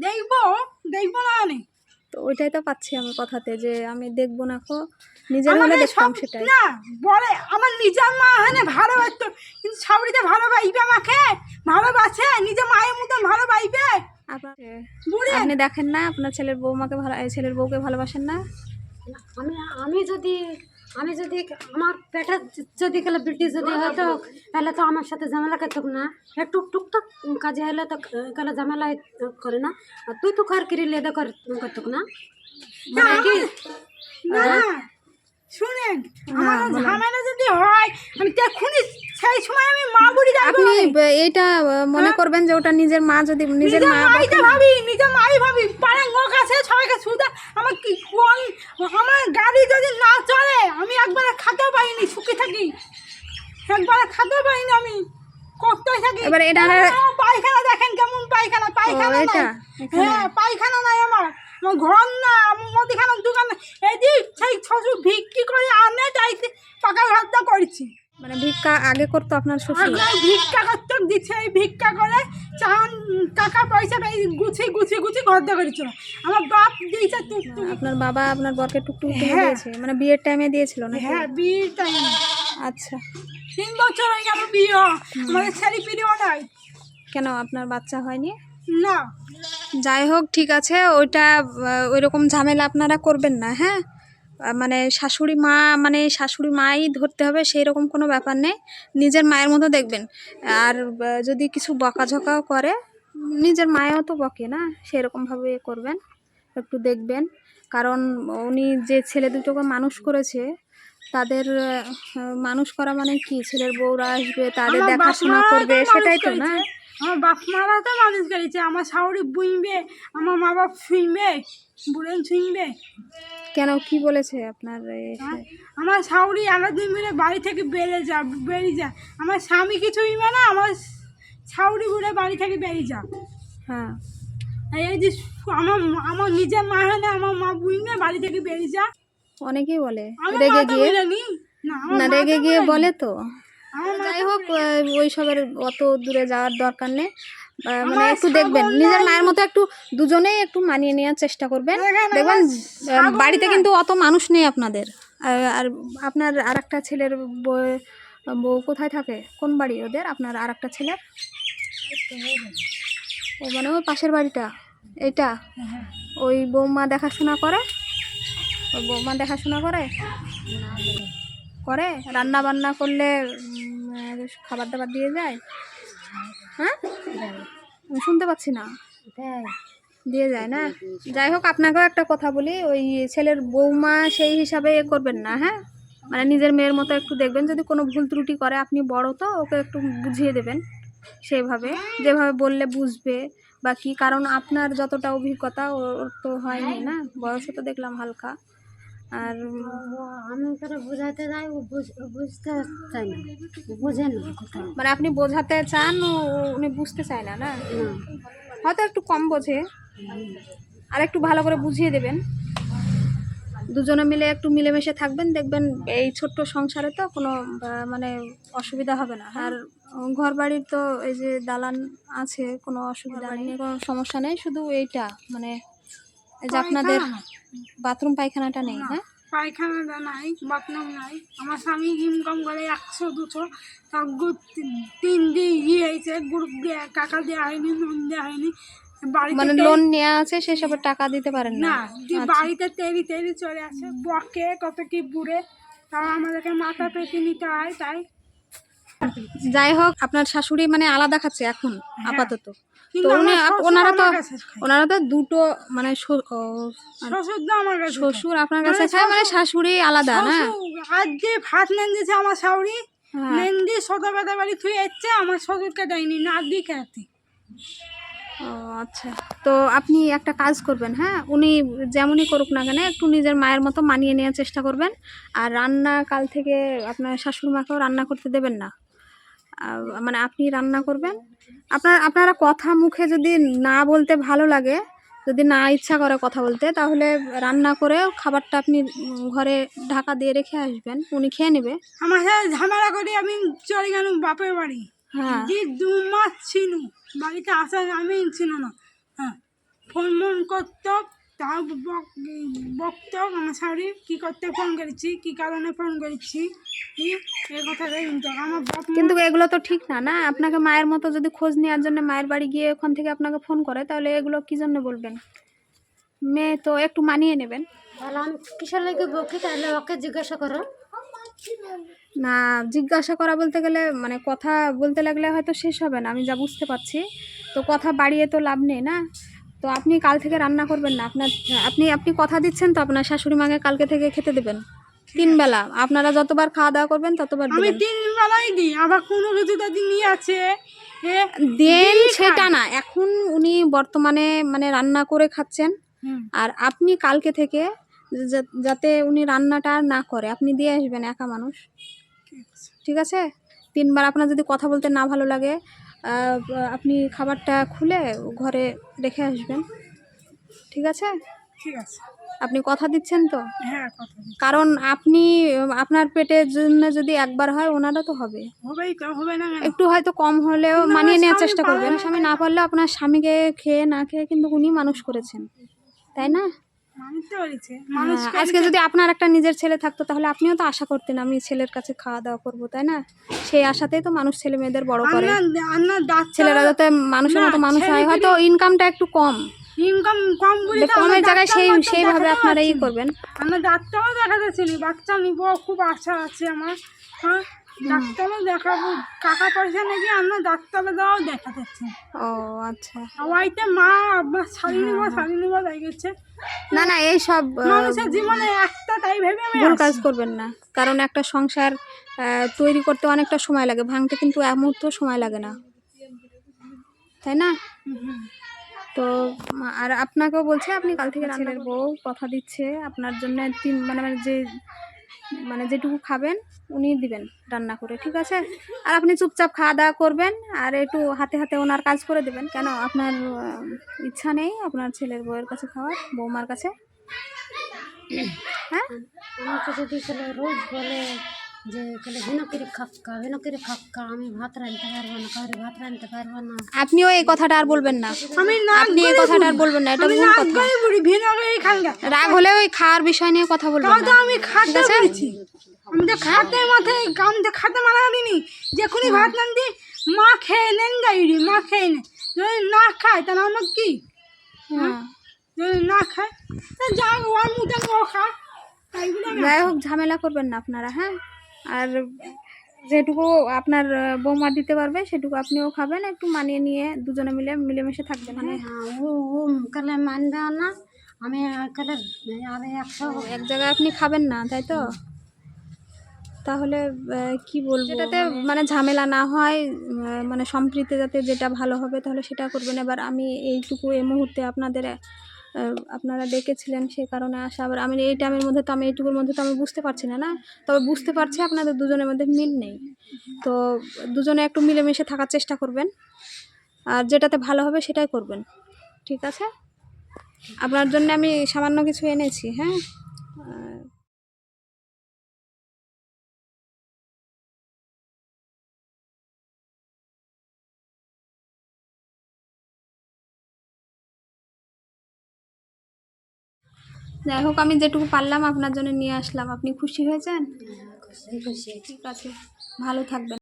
দেখবো দেখবো না মানে তো ওইটাই তো পাচ্ছি আমি কথাতে, যে আমি দেখবো না, নিজের হলে দেখতাম সেটাই না। বলে আমার নিজের মা হ্যাঁ ভালোবাসতো, কিন্তু সাবরিতে ভালোবাসবে আমাকে, ভালোবাসে নিজের মায়ের মতন ভালোবাসবে। আপনি দেখেন না আপনার ছেলের বউমাকে ছেলের বউকে ভালোবাসেন না? আমি যদি আমার পেটে যদি গেলে বিটি যদি হতো তাহলে তো আমার সাথে ঝামেলা করতো না, একটু টুকটাক কাজে হলে তো গেলে ঝামেলা করে না। আর তুই তো কার কিরি লেদা করতো না কি না। শুনেন, আমার ঝামেলা যদি হয় আমি তখনই সেই সময় আমি মা বুড়ি যাবো। আপনি এটা মনে করবেন যে ওটা নিজের মা, যদি নিজের মা ভাবি নিজের মাই ভাবি পাড়ার লোক আছে সবাইকে শুধু আমার কি কোন আমার গাড়ি যদি না চলে আমি একবার খেতেও পাইনি, সুখে থাকি একবার খেতেও পাইনি, আমি করতেই থাকি। এবার এটা পায়খানা দেখেন কেমন পায়খানা, পায়খানা হ্যাঁ পায়খানা নাই আমার ঘর না, মুদিখানার দোকান এদিক সেই শ্বশুর ভিক্ষি করে আনে যাইতে পাকা ঘরটা করেছি। মানে ভিক্ষা আগে করতো আপনার শ্বশুর? ভিক্ষা করতে দিচ্ছে, এই ভিক্ষা করে চান টাকা পয়সা গুছিয়ে গুছিয়ে গুছিয়ে ঘরটা করেছিল। আমার বাপ দিয়েছে টুকটুক। আপনার বাবা আপনার বরকে টুকটুক দিয়েছে? মানে বিয়ের টাইমে দিয়েছিল না? হ্যাঁ বিয়ের টাইমে। আচ্ছা 3 বছর হয়ে গেল বিয়ে, আমাদের ছেলে পিড়িও নাই। কেন আপনার বাচ্চা হয়নি? না। যাই হোক ঠিক আছে, ওইটা ওইরকম ঝামেলা আপনারা করবেন না। হ্যাঁ মানে শাশুড়ি মা মানে শাশুড়ি মাই ধরতে হবে সেই রকম কোনো ব্যাপার নেই, নিজের মায়ের মতো দেখবেন। আর যদি কিছু বকাঝকাও করে, নিজের মায়েও তো বকে না, সেরকমভাবে করবেন, একটু দেখবেন। কারণ উনি যে ছেলে দুটোকে মানুষ করেছে, তাদের মানুষ করা মানে কি, ছেলের বউরা আসবে তাদের দেখাশোনা করবে, সেটাই তো না? আমার বাপ মারা তো মানুষ করেছে, আমার শাশুড়ি বুঝবে, আমার মা বাপ শুনবে, বুড়েন শুনবে। কেন কি বলেছে আপনার? আমার শাশুড়ি আলাদিন মিলে বাড়ি থেকে বেরিয়ে যা, আমার স্বামী কিছুই মানে আমার শাশুড়ি বুড়ে বাড়ি থেকে বেরিয়ে যা। হ্যাঁ এই যে আমার নিজের মা হয় না, আমার মা বুঝবে বাড়ি থেকে বেরিয়ে যা। অনেকেই বলে রেগে গিয়ে, না রেগে গিয়ে বলে তো। যাই হোক ওইসবের অত দূরে যাওয়ার দরকার নেই, মানে একটু দেখবেন নিজের মায়ের মতো, একটু দুজনেই একটু মানিয়ে নেওয়ার চেষ্টা করবেন। দেখবেন বাড়িতে কিন্তু অত মানুষ নেই আপনাদের। আর আপনার আর একটা ছেলের বউ কোথায় থাকে, কোন বাড়ি ওদের, আপনার আর একটা ছেলের? ও মানে ওই পাশের বাড়িটা এইটা, ওই বৌমা দেখাশোনা করে? ওই বৌমা দেখাশোনা করে? করে রান্না বান্না করলে খাবার দাবার দিয়ে যায়? হ্যাঁ আমি শুনতে পাচ্ছি না। দিয়ে যায় না? যাই হোক আপনাকেও একটা কথা বলি, ওই ছেলের বৌমা সেই হিসাবে করবেন না। হ্যাঁ মানে নিজের মেয়ের মতো একটু দেখবেন, যদি কোনো ভুল ত্রুটি করে, আপনি বড় তো, ওকে একটু বুঝিয়ে দেবেন সেইভাবে, যেভাবে বললে বুঝবে বা কি। কারণ আপনার যতটা অভিজ্ঞতা ওর তো হয়নি না, বয়সও তো দেখলাম হালকা। আর আমি তারা বোঝাতে যাই, ও বুঝতে চাই না, বোঝে না কথা। মানে আপনি বোঝাতে চান, উনি বুঝতে চায় না? না হয়তো একটু কম বোঝে, আর একটু ভালো করে বুঝিয়ে দেবেন। দুজনে মিলে একটু মিলেমিশে থাকবেন, দেখবেন এই ছোট্ট সংসারে তো কোনো মানে অসুবিধা হবে না। আর ঘর বাড়ির তো এই যে দালান আছে, কোনো অসুবিধা নেই, কোনো সমস্যা নেই। শুধু এইটা মানে এই যে আপনাদের বাথরুম পায়খানাটা নেই? হ্যাঁ পায়খানাটা নাই, বাথরুম নাই। আমার স্বামী ইনকাম করে 100-200, তার 3 দিয়ে হয়েছে, গ্রুপ দিয়ে টাকা দেওয়া হয়নি, লোন দেওয়া হয়নি। মানে লোন নেওয়া আছে সেসবের টাকা দিতে পারেন না? বাড়িতে তেরি চলে আসে, বকে কত কি বুড়ে, তাও আমাদেরকে মাথা পেতে নিতে হয়। তাই যাই হোক আপনার শাশুড়ি মানে আলাদা খাচ্ছে এখন আপাতত, তো ওনারা তো দুটো মানে শ্বশুর আপনার কাছে খায়, মানে শাশুড়ি আলাদা না? আজ যে ভাত নেন্দিছে আমার শাশুড়ি, নেন্দি ছোটবেলা বাড়ি থুয়ে এসছে, আমার শ্বশুরকে দেয়নি, না দিয়ে খেতে। ও আচ্ছা, তো আপনি একটা কাজ করবেন। হ্যাঁ উনি যেমনই করুক না কেন, একটু নিজের মায়ের মতো মানিয়ে নেওয়ার চেষ্টা করবেন। আর রান্না কাল থেকে আপনার শাশুড়ি মাকেও রান্না করতে দেবেন না, মানে আপনি রান্না করবেন। আপনারা কথা মুখে যদি না বলতে ভালো লাগে, যদি না ইচ্ছা করে কথা বলতে, তাহলে রান্না করে খাবারটা আপনি ঘরে ঢাকা দিয়ে রেখে আসবেন, উনি খেয়ে নেবে। আমার সাথে ঝামেলা করে আমি চলে গেলাম বাপের বাড়ি। হ্যাঁ যে 2 মাস ছিল বাড়িতে আসার আমি ছিল না। হ্যাঁ ফোন মন করতো, তাও বকতো আমার শাড়ি কী করতে ফোন করেছি, কী কারণে ফোন করেছি, এই কথাটাই শুনতো আমার বাপ মা। কিন্তু এগুলো তো ঠিক না, না? আপনাকে মায়ের মতো যদি খোঁজ নেওয়ার জন্য মায়ের বাড়ি গিয়ে ওখান থেকে আপনাকে ফোন করে, তাহলে এগুলো কী জন্য বলবেন? মেয়ে তো একটু মানিয়ে নেবেন। তাহলে আমি কিসের লাগে বকি? তাহলে ওকে জিজ্ঞাসা করো। না, জিজ্ঞাসা করা বলতে গেলে মানে কথা বলতে লাগলে হয়তো শেষ হবে না, আমি যা বুঝতে পারছি। তো কথা বাড়িয়ে তো লাভ নেই, না? তো আপনি কাল থেকে রান্না করবেন না। আপনি আপনি কথা দিচ্ছেন তো আপনার শাশুড়ি মাকে কালকে থেকে খেতে দেবেন 3 বেলা। আপনারা যতবার খাওয়া দাওয়া করবেন ততবার আমি দেবেন। 3 বেলাই দিই, আবার কোনো কিছু যদি নিয়ে আছে দেন সেটা না, এখন উনি বর্তমানে মানে রান্না করে খাচ্ছেন, আর আপনি কালকে থেকে যাতে উনি রান্নাটা আর না করে আপনি দিয়ে আসবেন, একা মানুষ, ঠিক আছে? 3 বার আপনার যদি কথা বলতে না ভালো লাগে, আপনি খাবারটা খুলে ঘরে রেখে আসবেন, ঠিক আছে? ঠিক আছে। আপনি কথা দিচ্ছেন তো? হ্যাঁ, কথা দিই। কারণ আপনি আপনার পেটের জন্য যদি একবার হয়, ওনারও তো হবে। হবেই তো, হবে না কেন? একটু হয়তো কম হলেও কিন্তু মানিয়ে আমার নেওয়ার স্বামী চেষ্টা করবেন। স্বামী না পারলেও আপনার স্বামীকে খেয়ে না খেয়ে কিন্তু উনি মানুষ করেছেন, তাই না? মানুষ তো করেছে, মানুষ আজকে যদি আপনার একটা নিজের ছেলে থাকতো, তাহলে আপনিও তো আশা করতেন আমি ছেলের কাছে খাওয়া দাওয়া করবো, তাই না? সেই আশাতেই তো মানুষ ছেলে মেয়েদের বড় করে, ছেলেরা যাতে মানুষের মতো মানুষ হয়। হয়তো ইনকামটা একটু কম, ইনকাম কম বলে তো কমের আমরা জায়গায় ডাক্তার সেইভাবে দেখাতে আপনারা পারছি ই না। করবেন। আমরা ডাক্তারও দেখাতে চিনি, বাচ্চা নিব খুব আশা আছে আমার। হ্যাঁ, ডাক্তারও দেখাবো, টাকা পয়সা নাকি আমরা ডাক্তারে যাওয়াও দেখাতেছি। ও আচ্ছা। ওইতে মা আব্বা শাড়ি নিব লেগেছে। না না, এইসব মানুষের জীবনে একটা, তাই ভেবে আমি ভুল আসি। কাজ করবেন না। কারণ একটা সংসার তৈরি করতে অনেকটা সময় লাগে, ভাঙতে কিন্তু এক মুহূর্ত সময় লাগে না, তাই না? তো আর আপনাকেও বলছে আপনি কাল থেকে রান্নার বউ কথা দিচ্ছে আপনার জন্য 3 মানে যেটুকু খাবেন উনি দিবেন রান্না করে, ঠিক আছে? আর আপনি চুপচাপ খাওয়া দাওয়া করবেন, আর একটু হাতে হাতে ওনার কাজ করে দেবেন। কেন আপনার ইচ্ছা নেই আপনার ছেলের বউয়ের কাছে খাওয়ার, বৌমার কাছে? হ্যাঁ, আমাকে যদি তাহলে রোজ বলে যে তাহলে ভিনকিরে খাক্কা, আমি ভাত রাঁধতে পারবো না, কাউরে ভাত রাঁধতে পারবো না। আপনিও এই কথাটা আর বলবেন না। আমি আপনি এই কথাটা আর বলবেন না, এটা ভুল কথা। রাগ হলে ওই খাওয়ার বিষয় নিয়ে কথা বলবেন না, আমি খাতে বলেছি, আমি তো খাতে মাথায় আমি তো খাতে মারা দিনি। যখনই ভাত রাঁধি মা খেয়ে নেন যাইরি, মা খেয়ে নেন। যদি না খায় তাহলে আমার কি? হ্যাঁ, যদি না খায় তা যা ওর মুখে ও খা, তাই বলে আমি যাই হোক ঝামেলা করবেন না আপনারা, হ্যাঁ? আর যেটুকু আপনার বৌমা দিতে পারবে সেটুকু আপনিও খাবেন, একটু মানিয়ে নিয়ে দুজনে মিলেমিশে থাকবেন, হ্যাঁ? ও কালে মানবে না, আমি কালে আমি 100 এক জায়গায় আপনি খাবেন না, তাই তো? তাহলে কি বলবো, যেটাতে মানে ঝামেলা না হয়, মানে সম্প্রীতি যাতে যেটা ভালো হবে তাহলে সেটা করবেন। এবার আমি এইটুকু এই মুহূর্তে আপনারা ডেকেছিলেন সেই কারণে আসা, আবার আমি এই টাইমের মধ্যে তো আমি এইটুকুর মধ্যে তো আমি বুঝতে পারছি না, না? তবে বুঝতে পারছি আপনাদের দুজনের মধ্যে মিল নেই, তো দুজনে একটু মিলেমিশে থাকার চেষ্টা করবেন, আর যেটাতে ভালো হবে সেটাই করবেন, ঠিক আছে? আপনার জন্য আমি সামান্য কিছু এনেছি, হ্যাঁ? যাই হোক, আমি যেটুকু পারলাম আপনার জন্য নিয়ে আসলাম। আপনি খুশি হয়েছেন? খুশি। ঠিক আছে, ভালো থাকবেন।